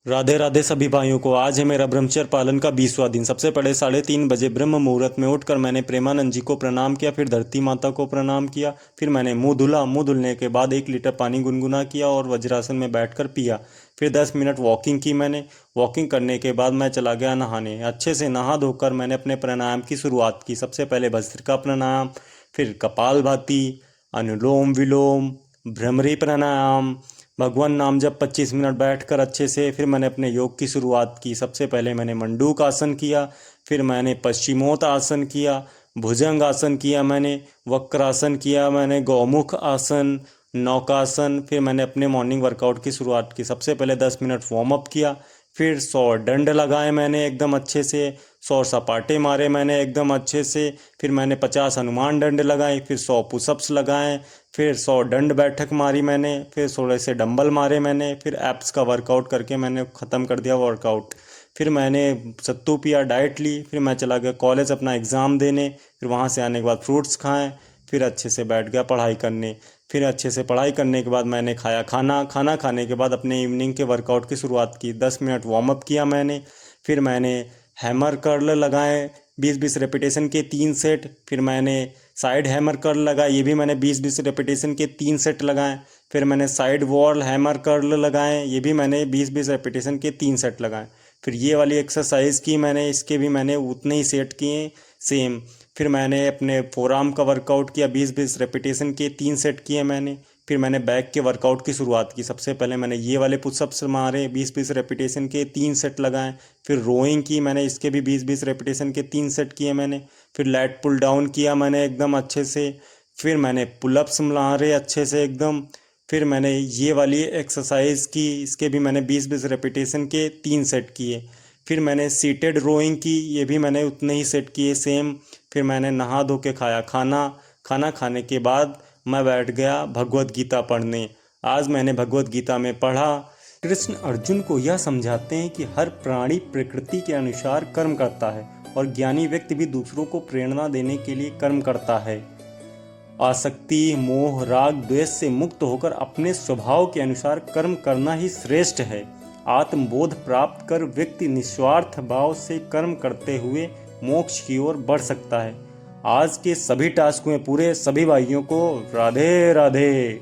राधे राधे सभी भाइयों को। आज है मेरा ब्रह्मचर्य पालन का 20वां दिन। सबसे पहले 3:30 बजे ब्रह्म मुहूर्त में उठकर मैंने प्रेमानंद जी को प्रणाम किया, फिर धरती माता को प्रणाम किया, फिर मैंने मुंह धुला। मुंह धुलने के बाद 1 लीटर पानी गुनगुना किया और वज्रासन में बैठकर पिया। फिर 10 मिनट वॉकिंग की मैंने। वॉकिंग करने के बाद मैं चला गया नहाने। अच्छे से नहा धोकर मैंने अपने प्राणायाम की शुरुआत की। सबसे पहले भस्त्रिका प्राणायाम, फिर कपालभाति, अनुलोम विलोम, भ्रमरी प्राणायाम, भगवान नाम जब 25 मिनट बैठकर अच्छे से। फिर मैंने अपने योग की शुरुआत की। सबसे पहले मैंने मंडूक आसन किया, फिर मैंने पश्चिमोत्त आसन किया, भुजंग आसन किया, मैंने वक्रासन किया, मैंने गौमुख आसन, नौकासन। फिर मैंने अपने मॉर्निंग वर्कआउट की शुरुआत की। सबसे पहले 10 मिनट वार्म अप किया, फिर 100 दंड लगाए मैंने एकदम अच्छे से, 100 सपाटे मारे मैंने एकदम अच्छे से। फिर मैंने 50 हनुमान दंड लगाए, फिर 100 पुशअप्स लगाए, फिर 100 दंड बैठक मारी मैंने, फिर थोड़े से डंबल मारे मैंने, फिर एप्स का वर्कआउट करके मैंने ख़त्म कर दिया वर्कआउट। फिर मैंने सत्तू पिया, डाइट ली, फिर मैं चला गया कॉलेज अपना एग्ज़ाम देने। फिर वहाँ से आने के बाद फ्रूट्स खाएं, फिर अच्छे से बैठ गया पढ़ाई करने। फिर अच्छे से पढ़ाई करने के बाद मैंने खाया खाना। खाना खाने के बाद अपने इवनिंग के वर्कआउट की शुरुआत की। 10 मिनट वार्म अप किया मैंने, फिर मैंने हैमर कर्ल लगाए 20-20 रेपिटेशन के 3 सेट। फिर मैंने साइड हैमर कर्ल लगाए, ये भी मैंने 20-20 रेपिटेशन के 3 सेट लगाए। फिर मैंने साइड वॉल हैमर कर्ल लगाए, ये भी मैंने 20-20 रेपिटेशन के 3 सेट लगाए। फिर ये वाली एक्सरसाइज की मैंने, इसके भी मैंने उतने ही सेट किए सेम। फिर मैंने अपने फोरआर्म का वर्कआउट किया, 20-20 रेपिटेशन के 3 सेट किए मैंने। फिर मैंने बैक के वर्कआउट की शुरुआत की। सबसे पहले मैंने ये वाले पुशअप्स मारे, 20-20 रेपिटेशन के 3 सेट लगाए। फिर रोइंग की मैंने, इसके भी 20-20 रेपिटेशन के 3 सेट किए मैंने। फिर लैट पुल डाउन किया मैंने एकदम अच्छे से। फिर मैंने पुलअप्स मारे अच्छे से एकदम। फिर मैंने ये वाली एक्सरसाइज की, इसके भी मैंने 20-20 रेपिटेशन के 3 सेट किए। फिर मैंने सीटेड रोइंग की, ये भी मैंने उतने ही सेट किए सेम। फिर मैंने नहा धो के खाया खाना। खाना खाने के बाद मैं बैठ गया भगवत गीता पढ़ने। आज मैंने भगवत गीता में पढ़ा, कृष्ण अर्जुन को यह समझाते हैं कि हर प्राणी प्रकृति के अनुसार कर्म करता है और ज्ञानी व्यक्ति भी दूसरों को प्रेरणा देने के लिए कर्म करता है। आसक्ति, मोह, राग, द्वेष से मुक्त होकर अपने स्वभाव के अनुसार कर्म करना ही श्रेष्ठ है। आत्मबोध प्राप्त कर व्यक्ति निस्वार्थ भाव से कर्म करते हुए मोक्ष की ओर बढ़ सकता है। आज के सभी टास्क में पूरे सभी भाइयों को राधे राधे।